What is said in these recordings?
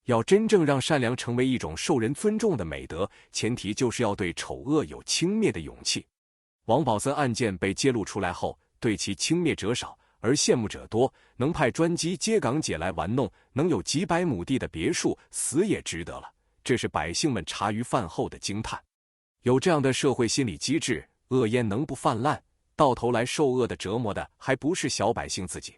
要真正让善良成为一种受人尊重的美德，前提就是要对丑恶有轻蔑的勇气。王宝森案件被揭露出来后，对其轻蔑者少，而羡慕者多，能派专机接港姐来玩弄，能有几百亩地的别墅，死也值得了。这是百姓们茶余饭后的惊叹。有这样的社会心理机制，恶烟能不泛滥？到头来受恶的折磨的还不是小百姓自己。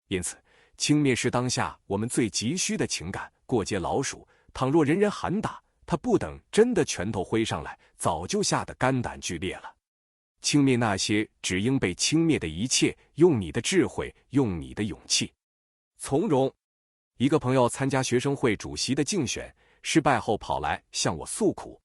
因此，轻蔑是当下我们最急需的情感。过街老鼠，倘若人人喊打，他不等真的拳头挥上来，早就吓得肝胆俱裂了。轻蔑那些只应被轻蔑的一切，用你的智慧，用你的勇气。从容。一个朋友参加学生会主席的竞选，失败后跑来向我诉苦。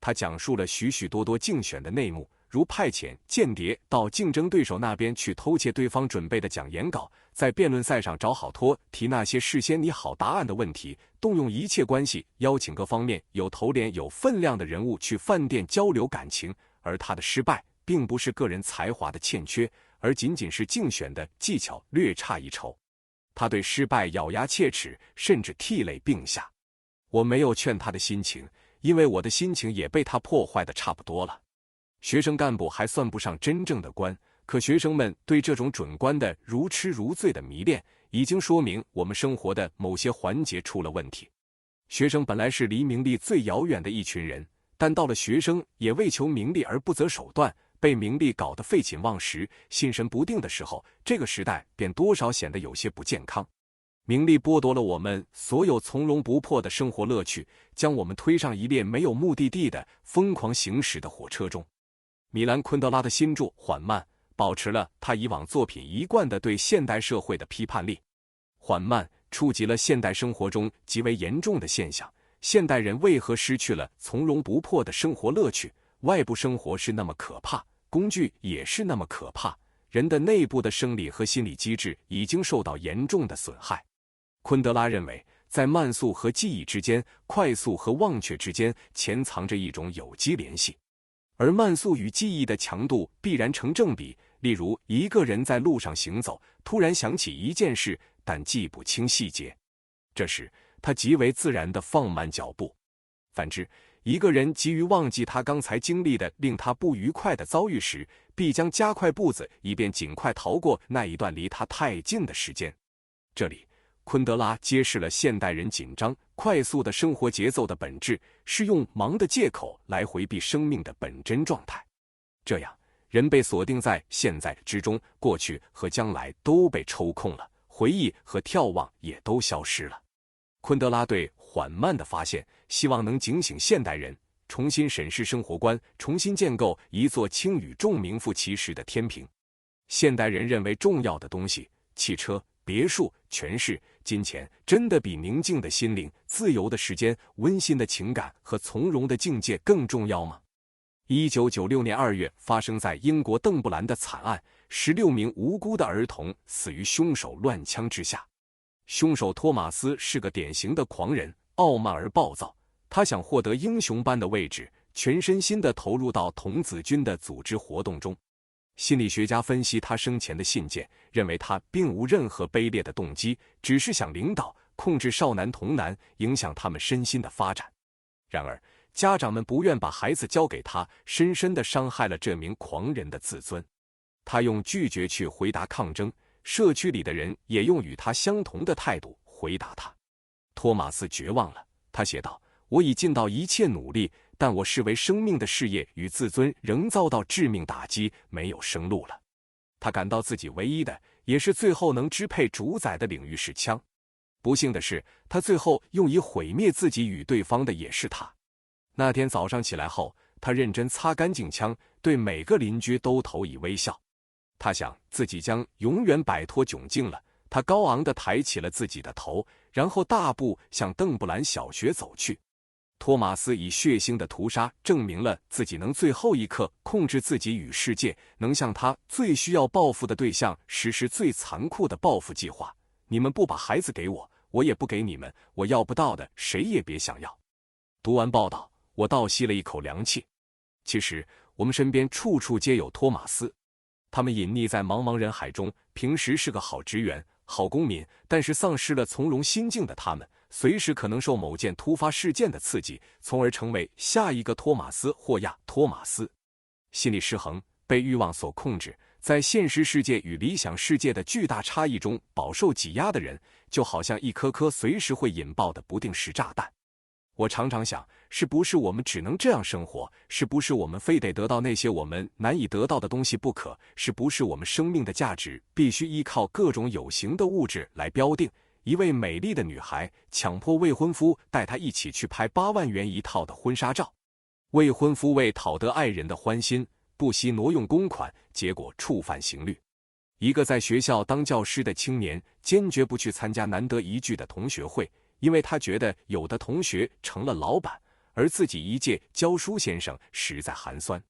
他讲述了许许多多竞选的内幕，如派遣间谍到竞争对手那边去偷窃对方准备的讲演稿，在辩论赛上找好托，提那些事先拟好答案的问题，动用一切关系，邀请各方面有头脸有分量的人物去饭店交流感情。而他的失败并不是个人才华的欠缺，而仅仅是竞选的技巧略差一筹。他对失败咬牙切齿，甚至涕泪并下。我没有劝他的心情，因为我的心情也被他破坏得差不多了。学生干部还算不上真正的官，可学生们对这种准官的如痴如醉的迷恋，已经说明我们生活的某些环节出了问题。学生本来是离名利最遥远的一群人，但到了学生也为求名利而不择手段，被名利搞得废寝忘食、心神不定的时候，这个时代便多少显得有些不健康。名利剥夺了我们所有从容不迫的生活乐趣，将我们推上一列没有目的地的疯狂行驶的火车中。米兰·昆德拉的新著《缓慢》保持了他以往作品一贯的对现代社会的批判力。缓慢触及了现代生活中极为严重的现象：现代人为何失去了从容不迫的生活乐趣？外部生活是那么可怕，工具也是那么可怕，人的内部的生理和心理机制已经受到严重的损害。昆德拉认为，在慢速和记忆之间，快速和忘却之间，潜藏着一种有机联系。而慢速与记忆的强度必然成正比，例如一个人在路上行走，突然想起一件事，但记不清细节，这时他极为自然地放慢脚步。反之，一个人急于忘记他刚才经历的令他不愉快的遭遇时，必将加快步子，以便尽快逃过那一段离他太近的时间。这里昆德拉揭示了现代人紧张、快速的生活节奏的本质，是用忙的借口来回避生命的本真状态。这样，人被锁定在现在之中，过去和将来都被抽空了，回忆和眺望也都消失了。昆德拉对缓慢的发现，希望能警醒现代人，重新审视生活观，重新建构一座轻与重名副其实的天平。现代人认为重要的东西，汽车、别墅、权势、金钱，真的比宁静的心灵、自由的时间、温馨的情感和从容的境界更重要吗？1996年2月发生在英国邓布兰的惨案，16名无辜的儿童死于凶手乱枪之下。凶手托马斯是个典型的狂人，傲慢而暴躁，他想获得英雄般的位置，全身心地投入到童子军的组织活动中。心理学家分析他生前的信件，认为他并无任何卑劣的动机，只是想领导、控制少男童男，影响他们身心的发展。然而，家长们不愿把孩子交给他，深深地伤害了这名狂人的自尊。他用拒绝去回答抗争，社区里的人也用与他相同的态度回答他。托马斯绝望了，他写道：“我已尽到一切努力，但我视为生命的事业与自尊仍遭到致命打击，没有生路了。”他感到自己唯一的，也是最后能支配主宰的领域是枪。不幸的是，他最后用以毁灭自己与对方的也是他。那天早上起来后，他认真擦干净枪，对每个邻居都投以微笑。他想自己将永远摆脱窘境了，他高昂地抬起了自己的头，然后大步向邓布兰小学走去。托马斯以血腥的屠杀证明了自己能最后一刻控制自己与世界，能向他最需要报复的对象实施最残酷的报复计划。你们不把孩子给我，我也不给你们，我要不到的谁也别想要。读完报道，我倒吸了一口凉气。其实我们身边处处皆有托马斯，他们隐匿在茫茫人海中，平时是个好职员、好公民，但是丧失了从容心境的他们，随时可能受某件突发事件的刺激，从而成为下一个托马斯或亚托马斯。心理失衡，被欲望所控制，在现实世界与理想世界的巨大差异中饱受挤压的人，就好像一颗颗随时会引爆的不定时炸弹。我常常想，是不是我们只能这样生活？是不是我们非得得到那些我们难以得到的东西不可？是不是我们生命的价值必须依靠各种有形的物质来标定？一位美丽的女孩强迫未婚夫带她一起去拍8万元一套的婚纱照，未婚夫为讨得爱人的欢心，不惜挪用公款，结果触犯刑律。一个在学校当教师的青年坚决不去参加难得一聚的同学会，因为他觉得有的同学成了老板，而自己一介教书先生实在寒酸。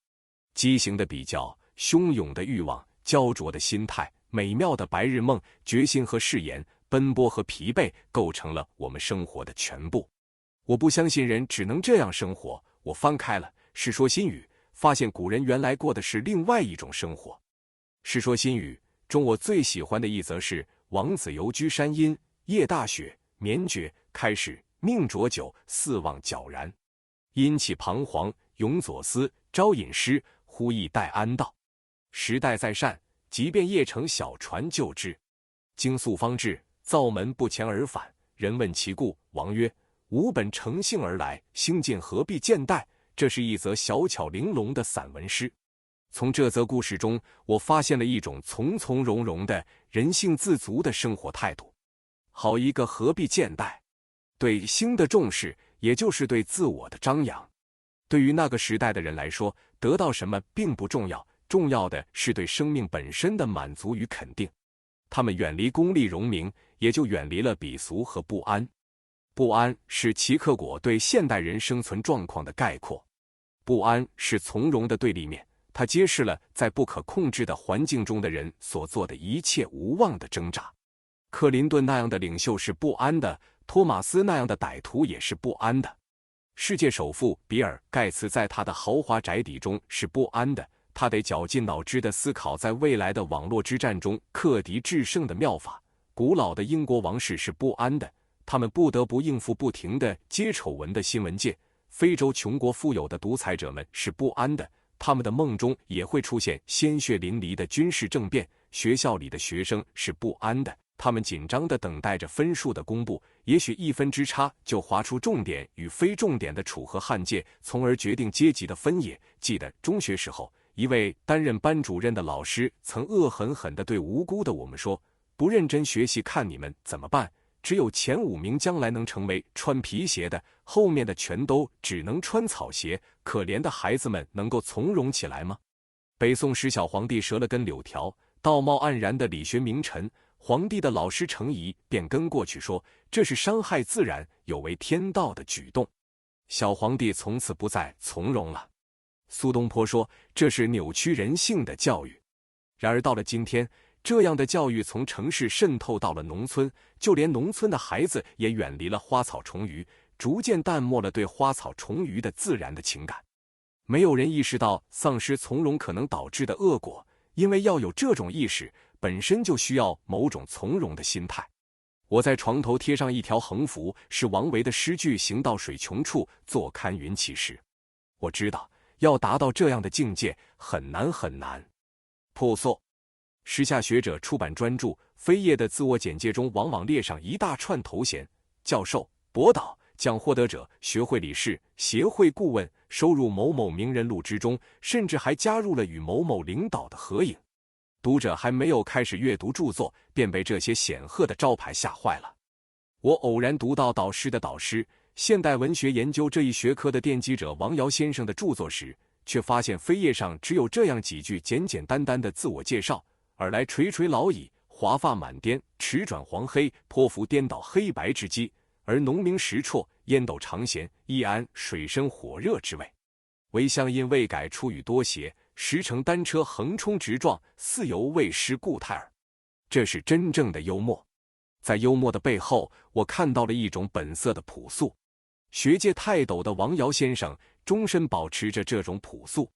畸形的比较，汹涌的欲望，焦灼的心态，美妙的白日梦，决心和誓言，奔波和疲惫，构成了我们生活的全部。我不相信人只能这样生活。我翻开了《世说新语》，发现古人原来过的是另外一种生活。《世说新语》中我最喜欢的一则是王子游居山阴，夜大雪，眠绝，开始命浊酒，四望皎然。因起彷徨，永左思，招引诗，忽亦待安道。时代在善，即便夜乘小船就之。经宿方至，灶门不前而返。人问其故，王曰：吾本乘兴而来，兴尽何必见待？这是一则小巧玲珑的散文诗。从这则故事中，我发现了一种从从容容的人性自足的生活态度。好一个何必见待！对兴的重视，也就是对自我的张扬。对于那个时代的人来说，得到什么并不重要，重要的是对生命本身的满足与肯定。他们远离功利荣名，也就远离了鄙俗和不安。不安是齐克果对现代人生存状况的概括。不安是从容的对立面，它揭示了在不可控制的环境中的人所做的一切无望的挣扎。克林顿那样的领袖是不安的，托马斯那样的歹徒也是不安的。世界首富比尔·盖茨在他的豪华宅邸中是不安的，他得绞尽脑汁地思考在未来的网络之战中克敌制胜的妙法。古老的英国王室是不安的，他们不得不应付不停的揭丑闻的新闻界。非洲穷国富有的独裁者们是不安的，他们的梦中也会出现鲜血淋漓的军事政变。学校里的学生是不安的，他们紧张地等待着分数的公布，也许1分之差就划出重点与非重点的楚河汉界，从而决定阶级的分野。记得中学时候，一位担任班主任的老师曾恶狠狠地对无辜的我们说：不认真学习，看你们怎么办？只有前5名将来能成为穿皮鞋的，后面的全都只能穿草鞋。可怜的孩子们能够从容起来吗？北宋时小皇帝折了根柳条，道貌岸然的理学名臣，皇帝的老师程颐便跟过去说，这是伤害自然，有违天道的举动。小皇帝从此不再从容了。苏东坡说，这是扭曲人性的教育。然而到了今天，这样的教育从城市渗透到了农村，就连农村的孩子也远离了花草虫鱼，逐渐淡漠了对花草虫鱼的自然的情感。没有人意识到丧失从容可能导致的恶果，因为要有这种意识，本身就需要某种从容的心态。我在床头贴上一条横幅，是王维的诗句：行到水穷处，坐看云起时。我知道要达到这样的境界很难很难。朴素时下学者出版专著飞页的自我简介中，往往列上一大串头衔：教授、博导、奖获得者、学会理事、协会顾问，收入某某名人录之中，甚至还加入了与某某领导的合影。读者还没有开始阅读著作，便被这些显赫的招牌吓坏了。我偶然读到导师的导师，现代文学研究这一学科的奠基者王尧先生的著作时，却发现扉页上只有这样几句简简单单的自我介绍：尔来垂垂老矣，华发满颠，齿转黄黑，颇服颠倒黑白之机，而浓明实绰，烟斗长闲，亦安水深火热之味。唯乡因未改出语多邪，时乘单车横冲直撞，似犹未失故态耳。这是真正的幽默。在幽默的背后，我看到了一种本色的朴素。学界泰斗的王尧先生终身保持着这种朴素。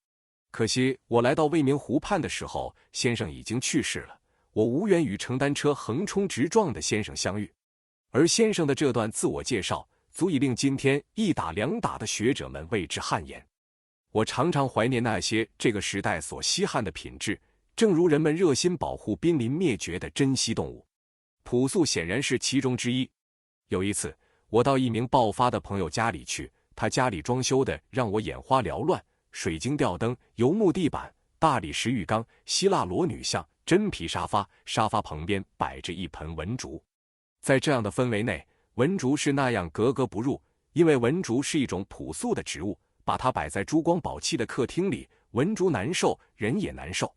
可惜我来到未名湖畔的时候，先生已经去世了，我无缘与乘单车横冲直撞的先生相遇。而先生的这段自我介绍，足以令今天一打两打的学者们为之汗颜。我常常怀念那些这个时代所稀罕的品质，正如人们热心保护濒临灭绝的珍稀动物，朴素显然是其中之一。有一次，我到一名爆发的朋友家里去，他家里装修的让我眼花缭乱，水晶吊灯、油木地板、大理石浴缸、希腊裸女像、真皮沙发，沙发旁边摆着一盆文竹。在这样的氛围内，文竹是那样格格不入，因为文竹是一种朴素的植物，把它摆在珠光宝气的客厅里，文竹难受，人也难受。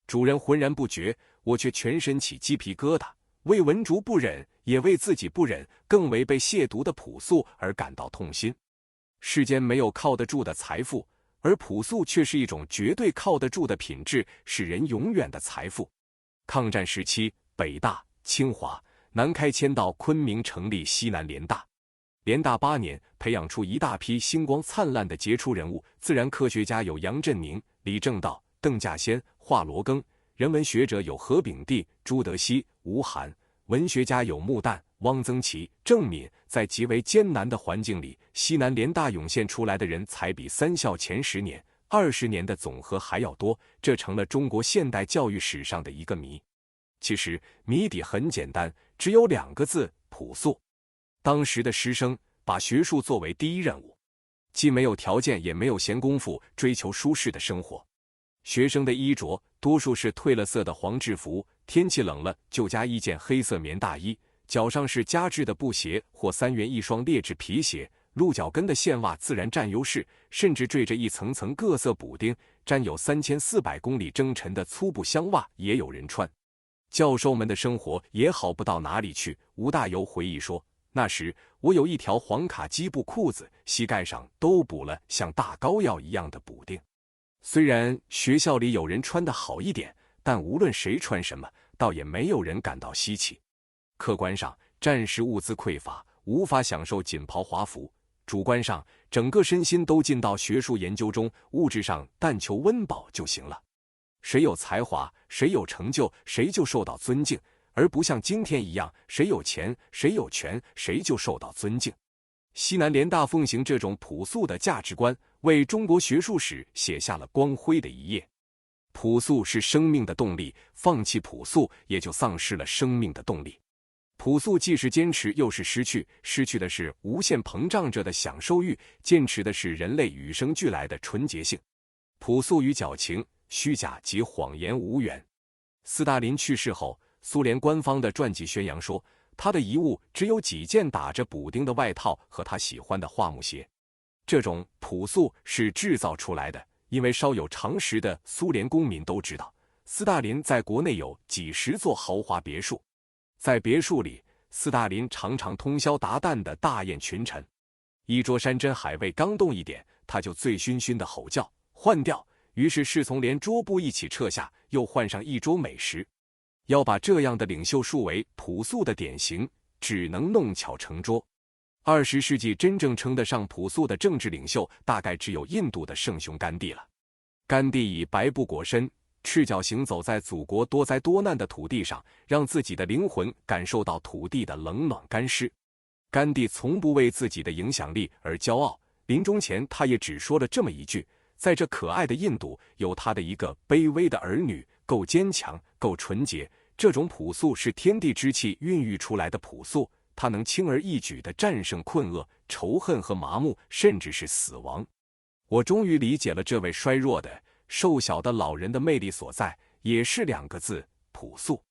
主人浑然不觉，我却全身起鸡皮疙瘩，为文竹不忍，也为自己不忍，更为被亵渎的朴素而感到痛心。世间没有靠得住的财富，而朴素却是一种绝对靠得住的品质，是人永远的财富。抗战时期，北大、清华、南开迁到昆明成立西南联大。联大8年，培养出一大批星光灿烂的杰出人物，自然科学家有杨振宁、李政道、邓稼先、华罗庚，人文学者有何炳棣、朱德熙、吴晗，文学家有穆旦、汪曾祺、郑敏。在极为艰难的环境里，西南联大涌现出来的人才比三校前10年、20年的总和还要多，这成了中国现代教育史上的一个谜。其实谜底很简单，只有2个字：朴素。当时的师生把学术作为第一任务，既没有条件也没有闲工夫追求舒适的生活。学生的衣着多数是褪了色的黄制服，天气冷了就加一件黑色棉大衣，脚上是加制的布鞋或3元一双劣质皮鞋，鹿角跟的线袜自然占优势，甚至缀着一层层各色补丁，沾有3400公里征尘的粗布香袜也有人穿。教授们的生活也好不到哪里去。吴大猷回忆说，那时我有一条黄卡基布裤子，膝盖上都补了像大膏药一样的补丁。虽然学校里有人穿得好一点，但无论谁穿什么，倒也没有人感到稀奇。客观上，战时物资匮乏，无法享受锦袍华服；主观上，整个身心都进到学术研究中，物质上但求温饱就行了。谁有才华，谁有成就，谁就受到尊敬，而不像今天一样，谁有钱，谁有权，谁就受到尊敬。西南联大奉行这种朴素的价值观，为中国学术史写下了光辉的一页。朴素是生命的动力，放弃朴素，也就丧失了生命的动力。朴素既是坚持，又是失去，失去的是无限膨胀着的享受欲，坚持的是人类与生俱来的纯洁性。朴素与矫情、虚假及谎言无缘。斯大林去世后，苏联官方的传记宣扬说，他的遗物只有几件打着补丁的外套和他喜欢的花木鞋。这种朴素是制造出来的，因为稍有常识的苏联公民都知道，斯大林在国内有几十座豪华别墅，在别墅里，斯大林常常通宵达旦地大宴群臣。一桌山珍海味刚动一点，他就醉醺醺地吼叫换掉，于是侍从连桌布一起撤下，又换上一桌美食。要把这样的领袖树为朴素的典型，只能弄巧成拙。20世纪真正称得上朴素的政治领袖，大概只有印度的圣雄甘地了。甘地以白布裹身，赤脚行走在祖国多灾多难的土地上，让自己的灵魂感受到土地的冷暖干湿。甘地从不为自己的影响力而骄傲，临终前他也只说了这么一句，在这可爱的印度，有他的一个卑微的儿女，够坚强，够纯洁。这种朴素是天地之气孕育出来的朴素，它能轻而易举地战胜困厄、仇恨和麻木，甚至是死亡。我终于理解了这位衰弱的、瘦小的老人的魅力所在，也是2个字：朴素。